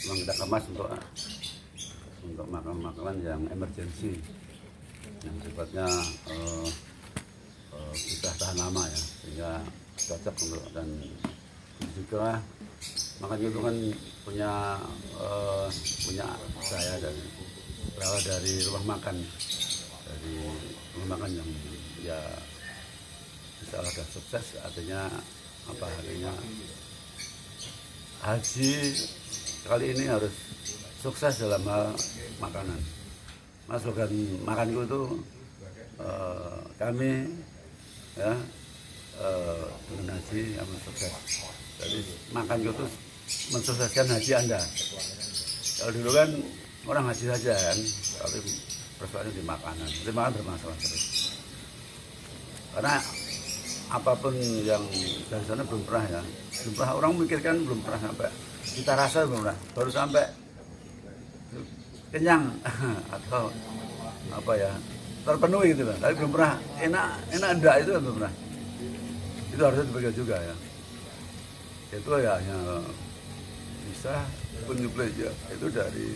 memang kita kemas untuk makanan-makanan yang emergensi, yang sifatnya bisa tahan lama ya, sehingga cocok untuk. Dan juga makanya itu kan punya saya berawal dari rumah makan yang ya bisa ada sukses. Artinya apa, artinya haji kali ini harus sukses dalam hal makanan. Mas, slogan makanku itu kami ya dengan haji yang sukses. Jadi makanku itu mensukseskan haji Anda. Kalau dulu kan orang haji saja kan, tapi persoalannya di makanan. Di makan bermasalah terus. Karena apapun yang dari sana belum pernah orang memikirkan, belum pernah sampai kita rasa, belum pernah, baru sampai kenyang atau apa ya, terpenuhi gitu lah. Tapi belum pernah enak enggak, itu kan belum pernah. Itu harusnya dibagian juga ya. Itu ya hanya bisa penyuplai ya, itu dari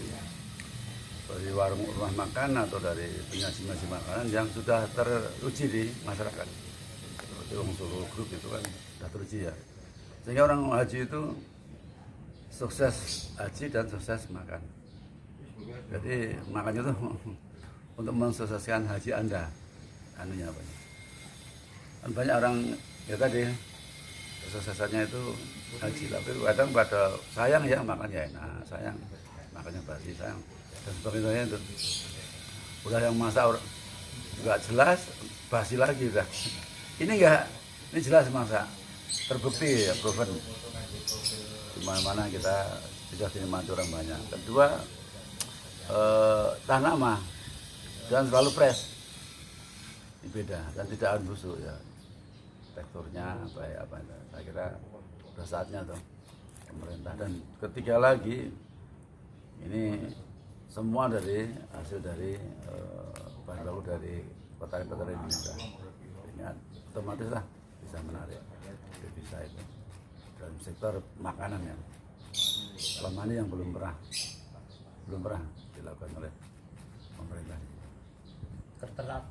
warung rumah makan atau dari penyaji makanan yang sudah teruji di masyarakat. Seperti Solo Group itu kan sudah teruji ya. Sehingga orang haji itu sukses haji dan sukses makan. Jadi makanya itu untuk mensukseskan haji Anda, anunya apa? Kan banyak orang ya tadi kesuksesannya itu haji, tapi kadang pada sayang ya makannya enak, sayang makannya basi, sayang dan sebagainya itu. Udah yang masak nggak jelas, basi lagi dah. Ini enggak, ini jelas masak, terbukti ya, proven. Di mana-mana kita sudah dinikmati orang banyak. Kedua, tahan lama dan selalu fresh, ini beda dan tidak akan busuk ya. Teksturnya apa saya kira sudah saatnya tuh pemerintah. Dan ketiga lagi, ini semua dari hasil dari bahan baku dari petani-petani Indonesia, sehingga otomatis lah bisa menarik devisa itu dalam sektor makanan ya. Selama ini yang belum pernah dilakukan oleh pemerintah.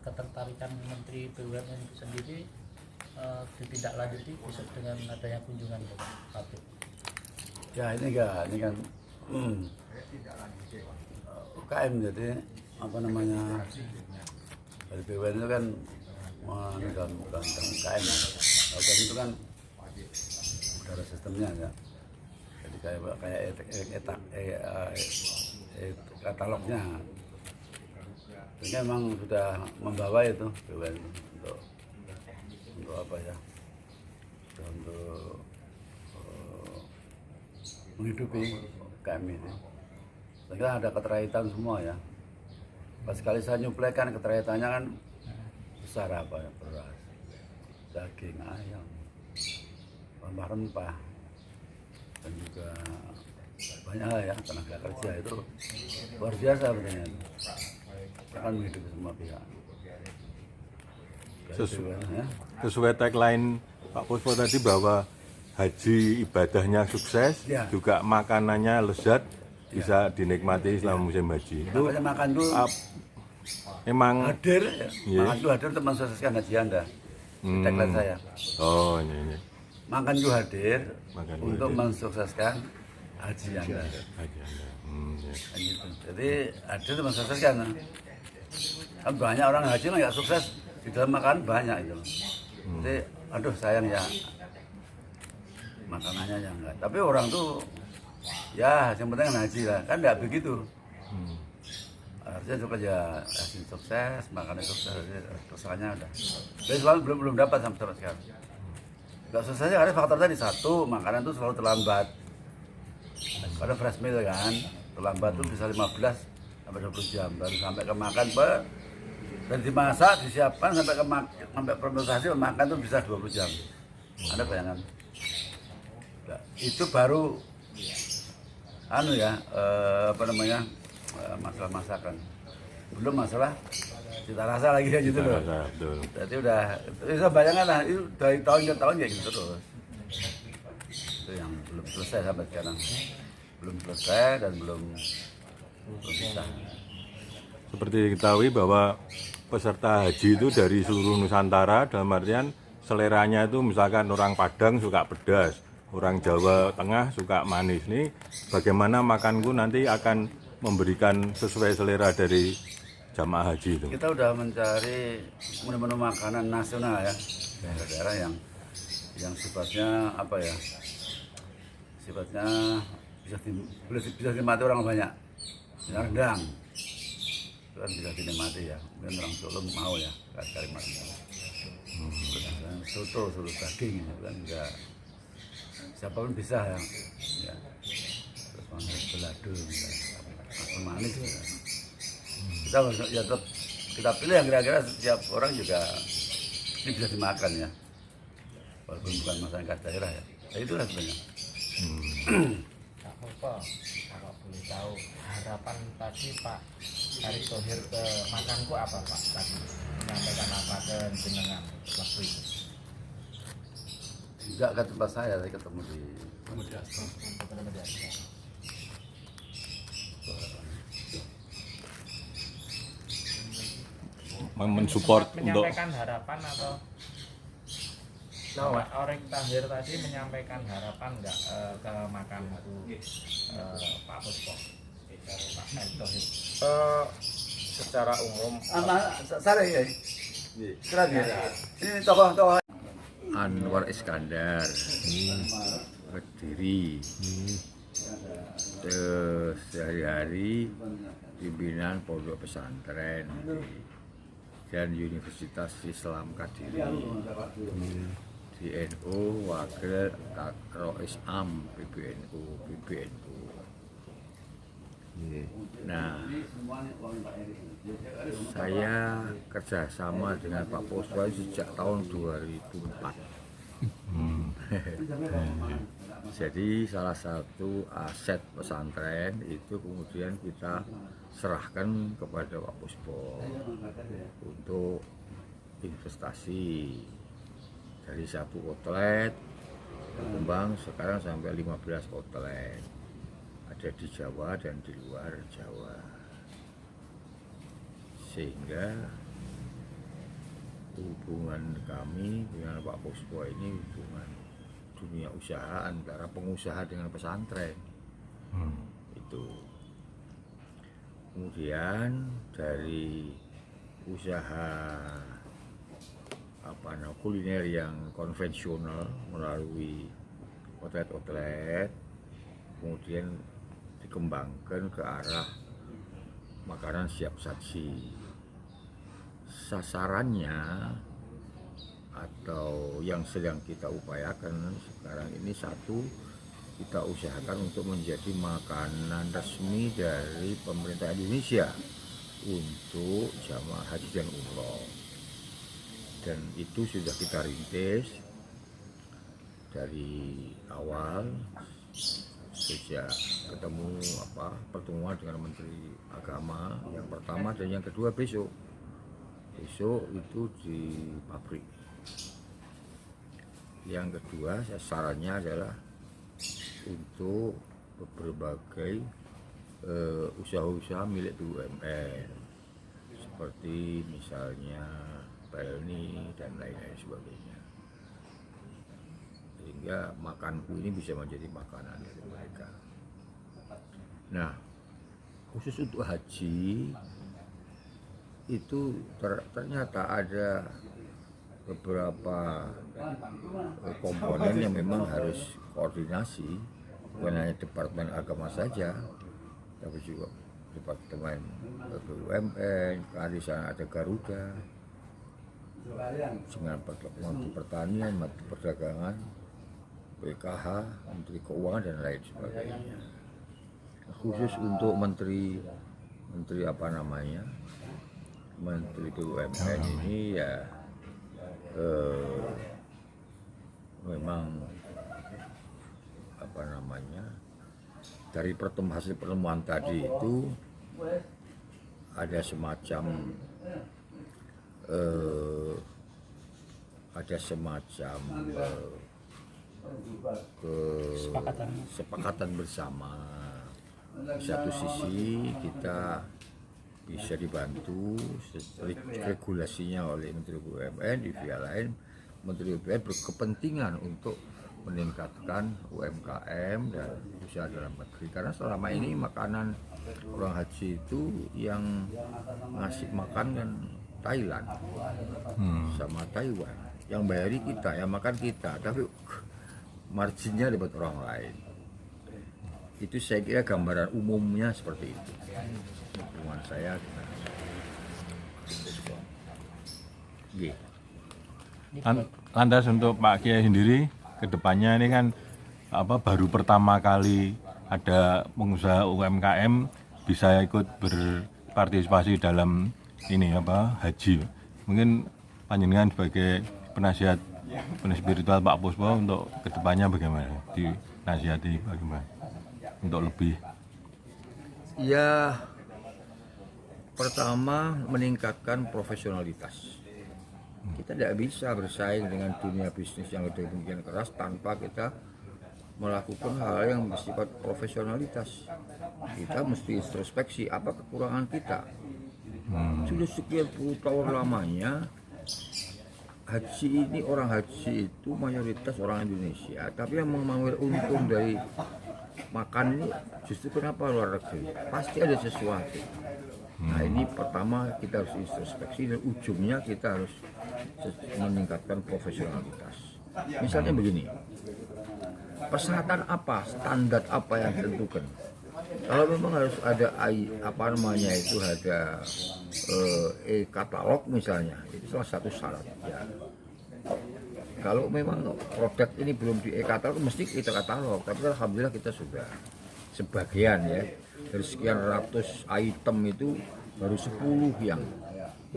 Ketertarikan Menteri BUMN itu sendiri ditindaklanjuti besok dengan adanya kunjungan ke pabrik. Ya ini kan UKM, jadi apa namanya, dari BUMN itu kan menggabungkan UKM ya. UKM itu kan udah ada sistemnya ya. Jadi kayak katalognya. Sehingga memang sudah membawa itu BUMN untuk apa ya, untuk menghidupi kami ini. Sehingga ada keterkaitan semua ya. Pas sekali saya nyuplaikan, keterkaitannya kan besar, apa ya, beras, daging, ayam, rempah-rempah, dan juga banyak hal ya, tenaga kerja itu luar biasa benar. Akan menghidupi semua pihak. Sesuai tagline Pak Puspo tadi bahwa haji ibadahnya sukses, ya, juga makanannya lezat, ya, bisa dinikmati selama musim haji. Itu makan itu emang hadir, ya. Yeah. Makan itu hadir untuk mensukseskan haji Anda. Tagline saya. Oh, ini. Makan itu hadir untuk mensukseskan haji Anda. Ya. Gitu. Jadi hadir untuk mensukseskan. Kan banyak orang haji nggak sukses di dalam makan, banyak itu. Jadi aduh sayang ya makanannya yang enggak. Tapi orang tuh ya yang penting kan haji lah, kan enggak begitu. Harusnya juga ya haji sukses, makannya sukses, kesannya ada. Tapi selalu belum dapat sampai sekarang. Enggak suksesnya karena faktor tadi, satu, makanan tuh selalu terlambat. Karena fresh meal kan, terlambat tuh bisa 15 sampai 20 jam baru sampai ke makan, dan dimasak, disiapkan sampai fermentasi makan tuh bisa 20 jam. Ada bayangan? Nah, itu baru masalah masakan. Belum masalah cita rasa lagi ya gitu loh. Jadi udah bisa bayangan lah, itu dari tahun ke tahun ya gitu terus. Itu yang belum selesai sampai sekarang. belum selesai dan belum bisa. Seperti diketahui bahwa peserta haji itu dari seluruh Nusantara, dalam artian seleranya itu misalkan orang Padang suka pedas, orang Jawa Tengah suka manis. Nih bagaimana makanku nanti akan memberikan sesuai selera dari jamaah haji itu. Kita udah mencari menu-menu makanan nasional ya, daerah-daerah yang sifatnya apa ya, sifatnya bisa dinikmati orang banyak. Ya, rendang itu kan bisa dinikmati ya, mungkin orang Solo mau ya, Kalimantan. Soto daging itu kan juga siapapun bisa ya. Terus manis belado, asam manis. Ya. Kita ya tetap kita pilih yang kira-kira setiap orang juga ini bisa dimakan ya, walaupun bukan masyarakat daerah ya. Ya itulah sebenarnya. Pak Puspo, kalau boleh tahu harapan tadi Pak Erick Thohir ke makanku apa Pak tadi? Menyampaikan apa ke jenengan waktu itu? Enggak ke tempat saya, saya ketemu di mensupport untuk menyampaikan harapan atau Pak Erick Thohir tadi menyampaikan harapan nggak ke makanku Pak Puspo? Pak Erick Thohir. Secara umum Sare ya. Keren ya. Ini tokoh-tokoh Anwar Iskandar Kediri sehari-hari pimpinan pondok pesantren dan Universitas Islam Kediri di NU wakil Rois Am PBNU. Nah, saya kerjasama dengan Pak Puspo sejak tahun 2004. Jadi salah satu aset pesantren itu kemudian kita serahkan kepada Pak Puspo untuk investasi dari 1 outlet berkembang sekarang sampai 15 outlet. Ada di Jawa dan di luar Jawa, sehingga hubungan kami dengan Pak Puspo ini hubungan dunia usaha antara pengusaha dengan pesantren. Itu kemudian dari usaha kuliner yang konvensional melalui outlet-outlet, kemudian dikembangkan ke arah makanan siap saji. Sasarannya atau yang sedang kita upayakan sekarang ini, satu, kita usahakan untuk menjadi makanan resmi dari pemerintah Indonesia untuk jamaah haji dan umroh, dan itu sudah kita rintis dari awal sejak ketemu pertemuan dengan Menteri Agama yang pertama dan yang kedua besok itu di pabrik. Yang kedua sasarannya adalah untuk berbagai usaha-usaha milik BUMN seperti misalnya Pelni dan lain-lain sebagainya, sehingga makanku ini bisa menjadi makanan dari mereka. Nah, khusus untuk haji itu ternyata ada beberapa komponen yang memang harus koordinasi, bukan hanya Departemen Agama saja, tapi juga Departemen BUMN, di sana ada Garuda, dengan Menteri Pertanian, Menteri Perdagangan, BKH, Menteri Keuangan dan lain sebagainya. Khusus untuk Menteri BUMN ini ya memang dari hasil pertemuan tadi itu ada semacam kesepakatan bersama Di satu sisi kita bisa dibantu regulasinya oleh Menteri BUMN, di pihak lain Menteri BUMN berkepentingan untuk meningkatkan UMKM dan usaha dalam negeri, karena selama ini makanan orang haji itu yang ngasih makan kan Thailand sama Taiwan, yang bayari kita, yang makan kita, tapi marginnya dapat orang lain. Itu saya kira gambaran umumnya seperti itu. Hubungan saya dengan G. Lantas untuk Pak Kiai sendiri kedepannya ini kan baru pertama kali ada pengusaha UMKM bisa ikut berpartisipasi dalam ini haji. Mungkin panjenengan sebagai penasihat spiritual Pak Puspo untuk kedepannya bagaimana, dinasihati bagaimana untuk lebih? Ya, pertama meningkatkan profesionalitas. Kita tidak bisa bersaing dengan dunia bisnis yang lebih demikian keras tanpa kita melakukan hal yang bersifat profesionalitas. Kita mesti introspeksi apa kekurangan kita. Sudah sekian puluh tahun lamanya haji ini, orang haji itu mayoritas orang Indonesia, tapi yang mengambil untung dari makan ini justru kenapa luar negeri? Pasti ada sesuatu. Nah, ini pertama kita harus introspeksi dan ujungnya kita harus meningkatkan profesionalitas. Misalnya begini, persyaratan apa, standar apa yang ditentukan? Kalau memang harus ada ada e-katalog misalnya, itu salah satu syarat. Ya. Kalau memang produk ini belum di e-katalog, mesti kita katalog. Tapi alhamdulillah kita sudah sebagian ya. Dari sekian ratus item itu baru 10 yang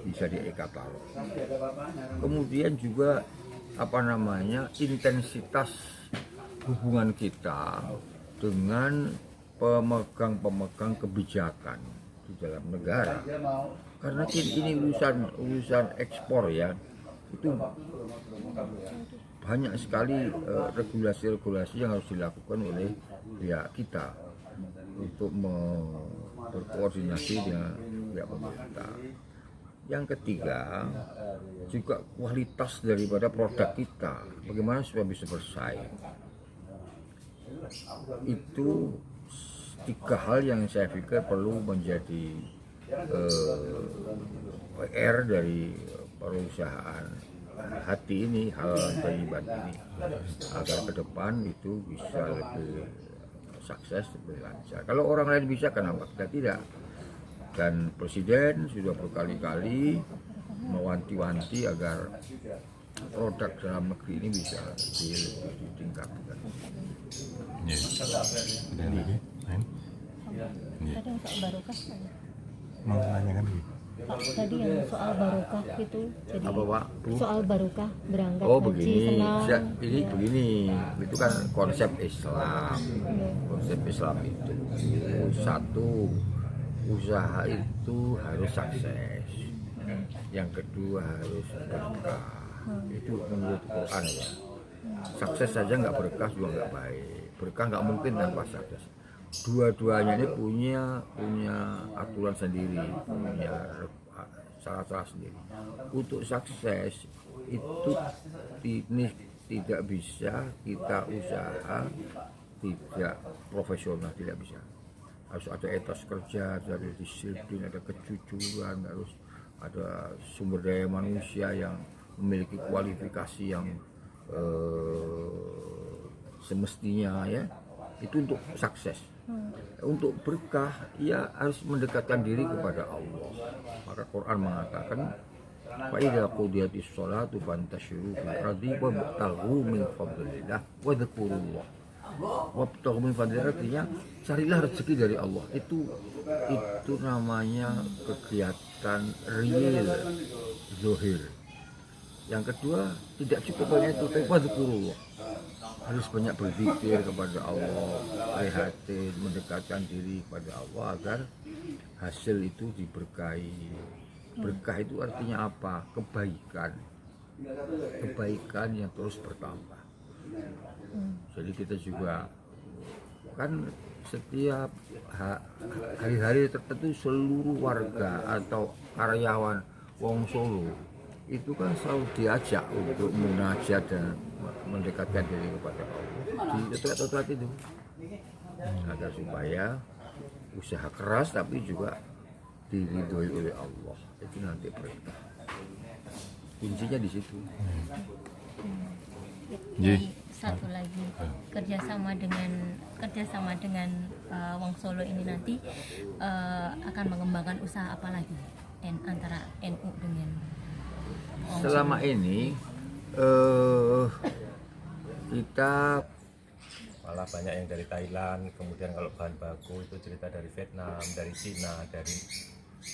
bisa di e-katalog. Kemudian juga intensitas hubungan kita dengan pemegang kebijakan di dalam negara. Karena ini urusan ekspor ya. Itu banyak sekali regulasi-regulasi yang harus dilakukan oleh pihak kita untuk berkoordinasi dengan pihak pemerintah. Yang ketiga, juga kualitas daripada produk kita, bagaimana supaya bisa bersaing. Itu 3 hal yang saya pikir perlu menjadi PR dari perusahaan hati ini, hal thayyiban ini, agar ke depan itu bisa lebih sukses, lebih lancar. Kalau orang lain bisa, kenapa kita tidak? Dan Presiden sudah berkali-kali mewanti-wanti agar produk dalam negeri ini bisa lebih ditingkatkan. Tadi yang soal barokah, Mau menanyakan gitu. Pak, tadi yang soal barokah itu, jadi Apa Pak? Bu? soal barokah berangkat Oh haji begini, senang. ini begini, itu kan konsep Islam. Konsep Islam itu satu, usaha itu harus sukses. Yang kedua harus berkah. Itu menurut Quran ya. Sukses saja nggak berkah juga nggak baik. Berkah nggak mungkin tanpa sukses. Dua-duanya ini punya aturan sendiri, punya cara-cara sendiri. Untuk sukses itu ini tidak bisa kita usaha tidak profesional, tidak bisa. Harus ada etos kerja, ada disiplin, ada kejujuran, harus ada sumber daya manusia yang memiliki kualifikasi yang semestinya ya. Itu untuk sukses. Untuk berkah ya harus mendekatkan diri kepada Allah. Maka Quran mengatakan fa idza qudiyatis sholatu fantashiru fil ardi wabtaghu min fadlillah wa dzkurullah. Wabtaghu min fadlillah artinya carilah rezeki dari Allah. Itu namanya kegiatan real zahir. Yang kedua, tidak cukup hanya itu, tapi wadzkurullah. Harus banyak berzikir kepada Allah, prihatin, mendekatkan diri kepada Allah agar hasil itu diberkahi. Berkah itu artinya apa? Kebaikan. Kebaikan yang terus bertambah. Jadi kita juga kan setiap hari-hari tertentu seluruh warga atau karyawan Wong Solo itu kan selalu diajak untuk munajat dan mendekatkan diri kepada Allah di tempat-tempat itu, agar supaya usaha keras tapi juga diridhoi oleh Allah. Itu nanti berkah. Kuncinya di situ. Ji. Dan satu lagi kerjasama dengan Wong Solo ini nanti akan mengembangkan usaha apa lagi antara NU dengan Wong Selama Solo? ini kita Malah banyak yang dari Thailand, kemudian kalau bahan baku itu cerita dari Vietnam, dari Cina, dari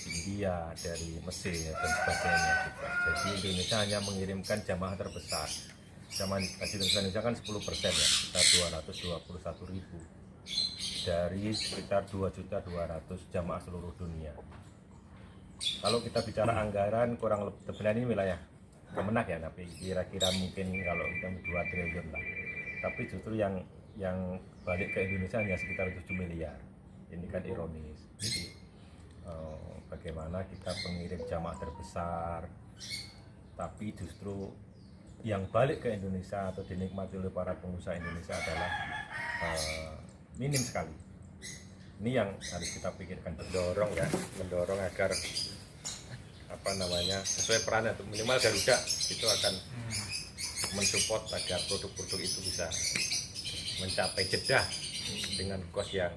India, dari Mesir dan sebagainya juga. Jadi Indonesia hanya mengirimkan jamaah terbesar. Jamaah haji Indonesia kan 10% ya, sekitar 221.000 dari sekitar 2.200.000 jamaah seluruh dunia. Kalau kita bicara anggaran kurang lebih, sebenarnya ini wilayah Kemenak ya, tapi kira-kira mungkin kalau kita 2 triliun lah. Tapi justru yang balik ke Indonesia hanya sekitar 7 miliar. Ini kan ironis. Jadi bagaimana kita pengirim jamaah terbesar, tapi justru yang balik ke Indonesia atau dinikmati oleh para pengusaha Indonesia adalah minim sekali. Ini yang harus kita pikirkan, mendorong agar sesuai perannya, untuk minimal Garuda itu akan mensupport agar produk-produk itu bisa mencapai Jeddah dengan kos yang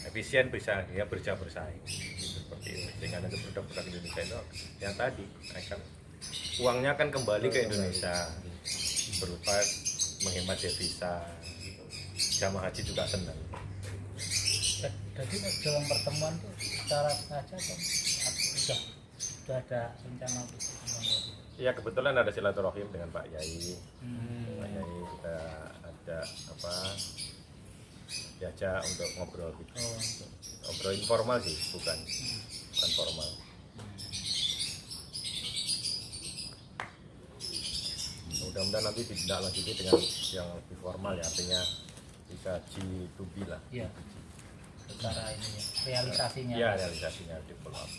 efisien, bisa dia bersaing seperti itu. Sehingga nanti produk-produk Indonesia itu yang tadi akan uangnya akan kembali ke Indonesia berupa menghemat devisa. Jamaah haji juga senang. Jadi dalam pertemuan itu secara sengaja atau sudah ada rencana untuk pertemuan? Ya kebetulan ada silaturahim dengan Pak Yai. Pak Yai kita ada diajak untuk ngobrol gitu. Ngobrol informal sih, bukan formal. Mudah-mudahan nanti ditindaklanjuti dengan yang lebih formal ya, artinya bisa G2B lah. Iya. Secara ini ya, realisasinya. Iya, realisasinya di follow up.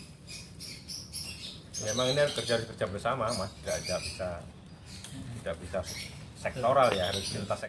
Memang ini kerja bersama, Mas. Tidak bisa sektoral ya, harus lintas